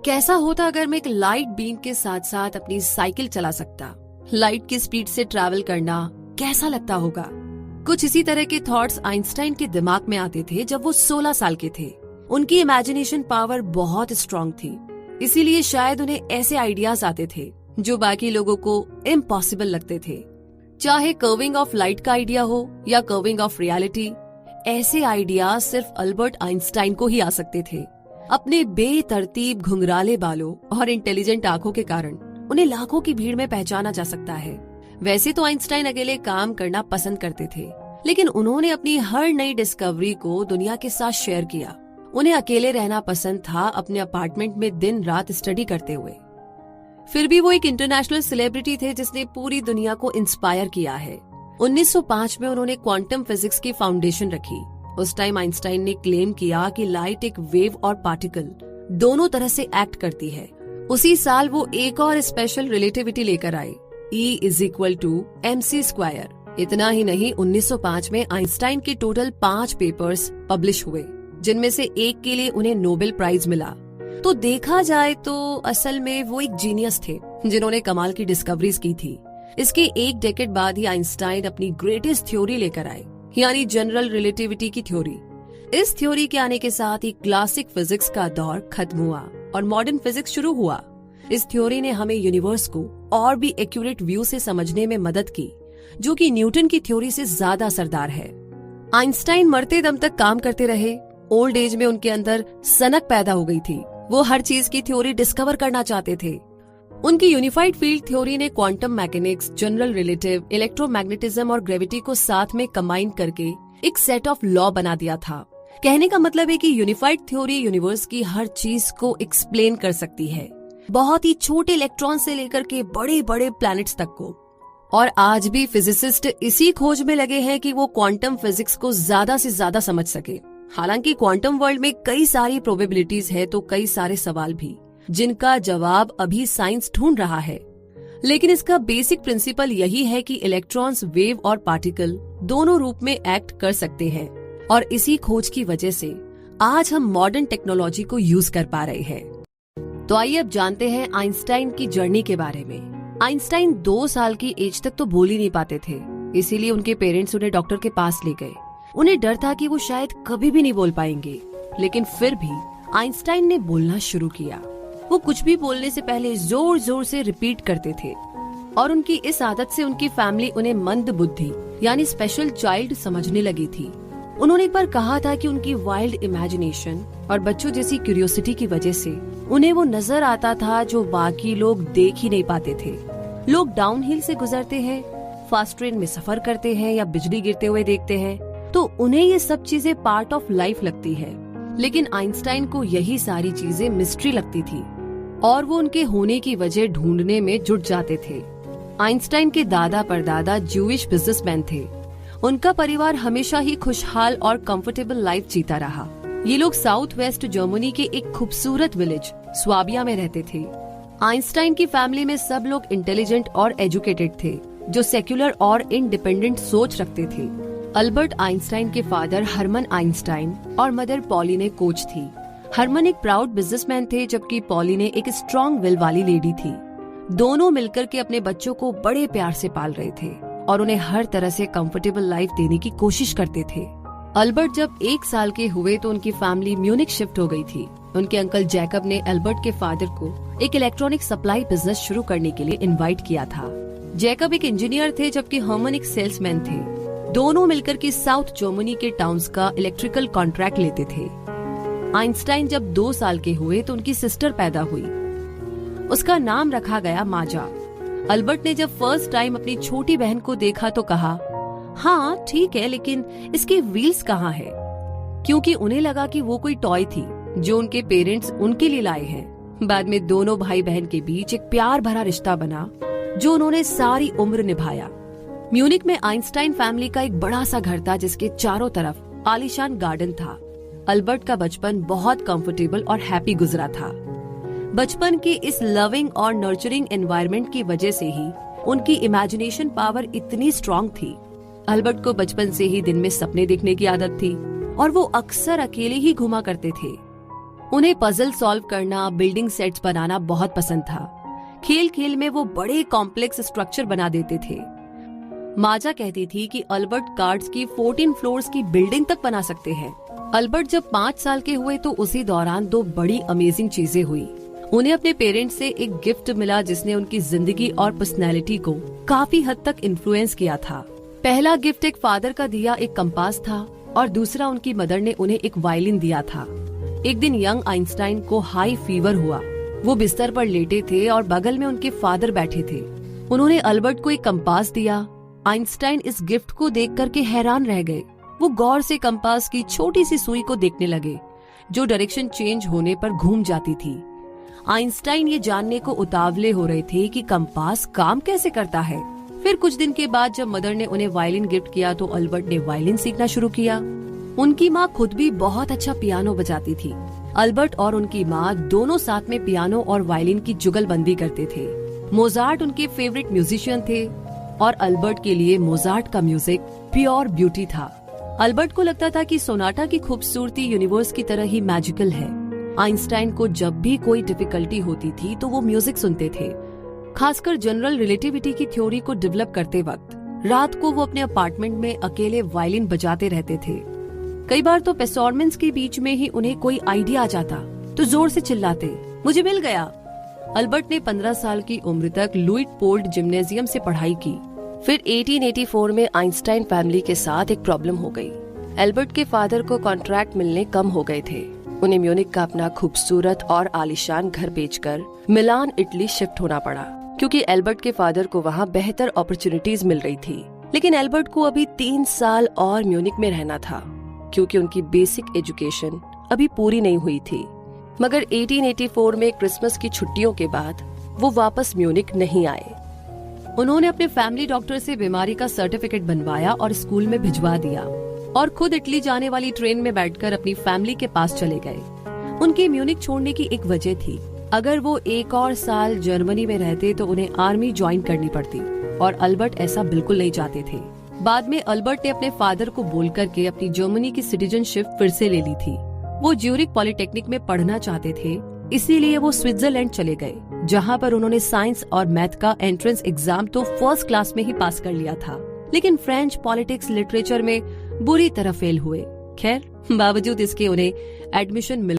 कैसा होता अगर मैं एक लाइट बीम के साथ साथ अपनी साइकिल चला सकता। लाइट की स्पीड से ट्रैवल करना कैसा लगता होगा। कुछ इसी तरह के थॉट्स आइंस्टाइन के दिमाग में आते थे जब वो 16 साल के थे। उनकी इमेजिनेशन पावर बहुत स्ट्रांग थी, इसीलिए शायद उन्हें ऐसे आइडियाज आते थे जो बाकी लोगों को इम्पॉसिबल लगते थे। चाहे कर्विंग ऑफ लाइट का आइडिया हो या कर्विंग ऑफ रियलिटी, ऐसे आइडियाज सिर्फ अल्बर्ट आइंस्टाइन को ही आ सकते थे। अपने बेतरतीब घुंघराले बालों और इंटेलिजेंट आंखों के कारण उन्हें लाखों की भीड़ में पहचाना जा सकता है। वैसे तो आइंस्टाइन अकेले काम करना पसंद करते थे, लेकिन उन्होंने अपनी हर नई डिस्कवरी को दुनिया के साथ शेयर किया। उन्हें अकेले रहना पसंद था, अपने अपार्टमेंट में दिन रात स्टडी करते हुए। फिर भी वो एक इंटरनेशनल सेलिब्रिटी थे जिसने पूरी दुनिया को इंस्पायर किया है। 1905 में उन्होंने क्वांटम फिजिक्स की फाउंडेशन रखी। उस टाइम आइंस्टाइन ने क्लेम किया कि लाइट एक वेव और पार्टिकल दोनों तरह से एक्ट करती है। उसी साल वो एक और स्पेशल रिलेटिविटी लेकर आए, E=mc²। इतना ही नहीं, 1905 में आइंस्टाइन के टोटल 5 पेपर्स पब्लिश हुए, जिनमें से एक के लिए उन्हें नोबेल प्राइज मिला। तो देखा जाए तो असल में वो एक जीनियस थे जिन्होंने कमाल की डिस्कवरीज की थी। इसके एक डेकेड बाद ही आइंस्टाइन अपनी ग्रेटेस्ट थ्योरी लेकर आए, यानी जनरल रिलेटिविटी की थ्योरी। इस थ्योरी के आने के साथ ही क्लासिक फिजिक्स का दौर खत्म हुआ और मॉडर्न फिजिक्स शुरू हुआ। इस थ्योरी ने हमें यूनिवर्स को और भी एक्यूरेट व्यू से समझने में मदद की, जो कि न्यूटन की थ्योरी से ज्यादा असरदार है। आइंस्टाइन मरते दम तक काम करते रहे। ओल्ड एज में उनके अंदर सनक पैदा हो गई थी। वो हर चीज की थ्योरी डिस्कवर करना चाहते थे। उनकी यूनिफाइड फील्ड थ्योरी ने quantum mechanics, general relative, electromagnetism और ग्रेविटी को साथ में कंबाइन करके एक सेट ऑफ लॉ बना दिया था। कहने का मतलब है कि यूनिफाइड थ्योरी यूनिवर्स की हर चीज को एक्सप्लेन कर सकती है, बहुत ही छोटे इलेक्ट्रॉन से लेकर के बड़े बड़े प्लैनेट्स तक को। और आज भी फिजिसिस्ट इसी खोज में लगे हैं कि वो क्वांटम फिजिक्स को ज्यादा से ज्यादा समझ सके। हालांकि क्वांटम वर्ल्ड में कई सारी प्रोबेबिलिटीज है, तो कई सारे सवाल भी, जिनका जवाब अभी साइंस ढूंढ रहा है। लेकिन इसका बेसिक प्रिंसिपल यही है कि इलेक्ट्रॉन्स, वेव और पार्टिकल दोनों रूप में एक्ट कर सकते हैं, और इसी खोज की वजह से आज हम मॉडर्न टेक्नोलॉजी को यूज कर पा रहे हैं। तो आइए अब जानते हैं आइंस्टाइन की जर्नी के बारे में। आइंस्टाइन 2 साल की एज तक तो बोल ही नहीं पाते थे, इसीलिए उनके पेरेंट्स उन्हें डॉक्टर के पास ले गए। उन्हें डर था कि वो शायद कभी भी नहीं बोल पाएंगे, लेकिन फिर भी आइंस्टाइन ने बोलना शुरू किया। वो कुछ भी बोलने से पहले जोर जोर से रिपीट करते थे, और उनकी इस आदत से उनकी फैमिली उन्हें मंद बुद्धि यानी स्पेशल चाइल्ड समझने लगी थी। उन्होंने एक बार कहा था कि उनकी वाइल्ड इमेजिनेशन और बच्चों जैसी क्यूरियोसिटी की वजह से उन्हें वो नजर आता था जो बाकी लोग देख ही नहीं पाते थे। लोग डाउनहिल से गुजरते हैं, फास्ट ट्रेन में सफर करते हैं या बिजली गिरते हुए देखते हैं, तो उन्हें ये सब चीजें पार्ट ऑफ लाइफ लगती है। लेकिन आइंस्टाइन को यही सारी चीजें मिस्ट्री लगती थी, और वो उनके होने की वजह ढूंढने में जुट जाते थे। आइंस्टाइन के दादा परदादा ज्यूइश बिजनेसमैन थे। उनका परिवार हमेशा ही खुशहाल और कंफर्टेबल लाइफ जीता रहा। ये लोग साउथ वेस्ट जर्मनी के एक खूबसूरत विलेज स्वाबिया में रहते थे। आइंस्टाइन की फैमिली में सब लोग इंटेलिजेंट और एजुकेटेड थे, जो सेक्युलर और इंडिपेंडेंट सोच रखते थे। अल्बर्ट आइंस्टाइन के फादर हरमन आइंस्टाइन और मदर पॉलिने कोच थी। हरमन एक प्राउड बिजनेसमैन थे, जबकि पॉलिने एक स्ट्रॉन्ग विल वाली लेडी थी। दोनों मिलकर के अपने बच्चों को बड़े प्यार से पाल रहे थे और उन्हें हर तरह से कंफर्टेबल लाइफ देने की कोशिश करते थे। अल्बर्ट जब 1 साल के हुए तो उनकी फैमिली म्यूनिक शिफ्ट हो गई थी। उनके अंकल जैकब ने अल्बर्ट के फादर को एक इलेक्ट्रॉनिक सप्लाई बिजनेस शुरू करने के लिए इनवाइट किया था। जैकब एक इंजीनियर थे, जबकि हरमन एक सेल्समैन थे। दोनों मिलकर के साउथ जर्मनी के टाउन्स का इलेक्ट्रिकल कॉन्ट्रैक्ट लेते थे। आइंस्टाइन जब 2 साल के हुए तो उनकी सिस्टर पैदा हुई। उसका नाम रखा गया माजा। अल्बर्ट ने जब फर्स्ट टाइम अपनी छोटी बहन को देखा तो कहा, हाँ ठीक है, लेकिन इसके व्हील्स कहाँ है? क्योंकि उन्हें लगा कि वो कोई टॉय थी जो उनके पेरेंट्स उनके लिए लाए हैं। बाद में दोनों भाई बहन के बीच एक प्यार भरा रिश्ता बना, जो उन्होंने सारी उम्र निभाया। म्यूनिक में आइंस्टाइन फैमिली का एक बड़ा सा घर था, जिसके चारों तरफ आलीशान गार्डन था। अल्बर्ट का बचपन बहुत कंफर्टेबल और हैप्पी गुजरा था। बचपन की इस लविंग और नर्चरिंग एनवायरनमेंट की वजह से ही उनकी इमेजिनेशन पावर इतनी स्ट्रांग थी। अल्बर्ट को बचपन से ही दिन में सपने देखने की आदत थी और वो अक्सर अकेले ही घुमा करते थे। उन्हें पजल सॉल्व करना, बिल्डिंग सेट्स बनाना बहुत पसंद था। खेल खेल में वो बड़े कॉम्प्लेक्स स्ट्रक्चर बना देते थे। माजा कहती थी कि अल्बर्ट कार्ड्स की 14 फ्लोर्स की बिल्डिंग तक बना सकते हैं। अल्बर्ट जब 5 साल के हुए तो उसी दौरान 2 बड़ी अमेजिंग चीजें हुई। उन्हें अपने पेरेंट्स से एक गिफ्ट मिला जिसने उनकी जिंदगी और पर्सनैलिटी को काफी हद तक इन्फ्लुएंस किया था। पहला गिफ्ट एक फादर का दिया एक कंपास था और दूसरा उनकी मदर ने उन्हें एक वायलिन दिया था। एक दिन यंग आइंस्टाइन को हाई फीवर हुआ। वो बिस्तर पर लेटे थे और बगल में उनके फादर बैठे थे। उन्होंने अल्बर्ट को एक कंपास दिया। आइंस्टाइन इस गिफ्ट को देख करके हैरान रह गए। वो गौर से कंपास की छोटी सी सुई को देखने लगे जो डायरेक्शन चेंज होने पर घूम जाती थी। आइंस्टाइन ये जानने को उतावले हो रहे थे कि कंपास काम कैसे करता है। फिर कुछ दिन के बाद जब मदर ने उन्हें वायलिन गिफ्ट किया तो अल्बर्ट ने वायलिन सीखना शुरू किया। उनकी माँ खुद भी बहुत अच्छा पियानो बजाती थी। अल्बर्ट और उनकी माँ दोनों साथ में पियानो और वायलिन की जुगलबंदी करते थे। मोजार्ट उनके फेवरेट म्यूजिशियन थे और अल्बर्ट के लिए मोजार्ट का म्यूजिक प्योर ब्यूटी था। अल्बर्ट को लगता था कि सोनाटा की खूबसूरती यूनिवर्स की तरह ही मैजिकल है। आइंस्टाइन को जब भी कोई डिफिकल्टी होती थी तो वो म्यूजिक सुनते थे, खासकर जनरल रिलेटिविटी की थ्योरी को डेवलप करते वक्त। रात को वो अपने अपार्टमेंट में अकेले वायलिन बजाते रहते थे। कई बार तो परफॉर्मेंस के बीच में ही उन्हें कोई आइडिया आ जाता तो जोर से चिल्लाते, मुझे मिल गया। अल्बर्ट ने 15 साल की उम्र तक लुइटपोल्ड जिम्नेजियम से पढ़ाई की। फिर 1884 में आइंस्टाइन फैमिली के साथ एक प्रॉब्लम हो गई। एल्बर्ट के फादर को कॉन्ट्रैक्ट मिलने कम हो गए थे। उन्हें म्यूनिक का अपना खूबसूरत और आलीशान घर बेचकर मिलान इटली शिफ्ट होना पड़ा, क्योंकि एल्बर्ट के फादर को वहाँ बेहतर अपॉर्चुनिटीज मिल रही थी। लेकिन एल्बर्ट को अभी 3 साल और म्यूनिक में रहना था, क्योंकि उनकी बेसिक एजुकेशन अभी पूरी नहीं हुई थी। मगर 1884 में क्रिसमस की छुट्टियों के बाद वो वापस म्यूनिक नहीं आए। उन्होंने अपने फैमिली डॉक्टर से बीमारी का सर्टिफिकेट बनवाया और स्कूल में भिजवा दिया और खुद इटली जाने वाली ट्रेन में बैठकर अपनी फैमिली के पास चले गए। उनके म्यूनिक छोड़ने की एक वजह थी, अगर वो 1 और साल जर्मनी में रहते तो उन्हें आर्मी ज्वाइन करनी पड़ती और अल्बर्ट ऐसा बिल्कुल नहीं चाहते थे। बाद में अल्बर्ट ने अपने फादर को बोल करके अपनी जर्मनी की सिटीजनशिप फिर से ले ली थी। वो ज्यूरिक पॉलिटेक्निक में पढ़ना चाहते थे, इसीलिए वो स्विट्जरलैंड चले गए, जहाँ पर उन्होंने साइंस और मैथ का एंट्रेंस एग्जाम तो फर्स्ट क्लास में ही पास कर लिया था, लेकिन फ्रेंच, पॉलिटिक्स, लिटरेचर में बुरी तरह फेल हुए। खैर, बावजूद इसके उन्हें एडमिशन मिल